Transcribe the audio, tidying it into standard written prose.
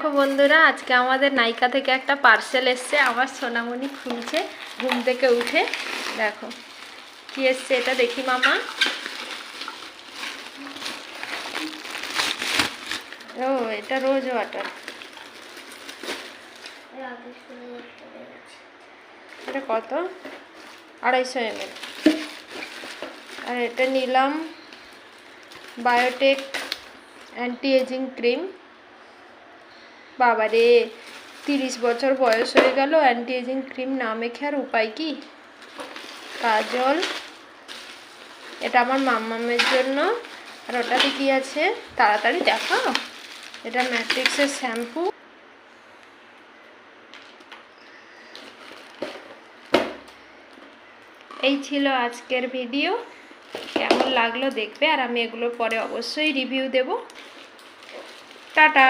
দেখো বন্ধুরা, আজকে আমাদের নাইকা থেকে একটা পার্সেল এসছে। আমার সোনামণি খুলছে ঘুম থেকে উঠে। দেখো কি এসছে, এটা দেখি মামা। ও, এটা রোজ ওয়াটার। এটা কত? 250 ml। আর এটা নিলাম বায়োটেক অ্যান্টি এজিং ক্রিম। বাবারে, 30 বছর বয়স হয়ে গেল, অ্যান্টি এজিং ক্রিম না মেখে আর উপায় কি? কাজল, এটা আমার মাম্মামের জন্য। আর ওটাতে কি আছে তাড়াতাড়ি দেখাও। এটা ম্যাট্রিক্সের শ্যাম্পু। এই ছিল আজকের ভিডিও। কেমন লাগলো দেখবে, আর আমি এগুলোর পরে অবশ্যই রিভিউ দেব। টাটা।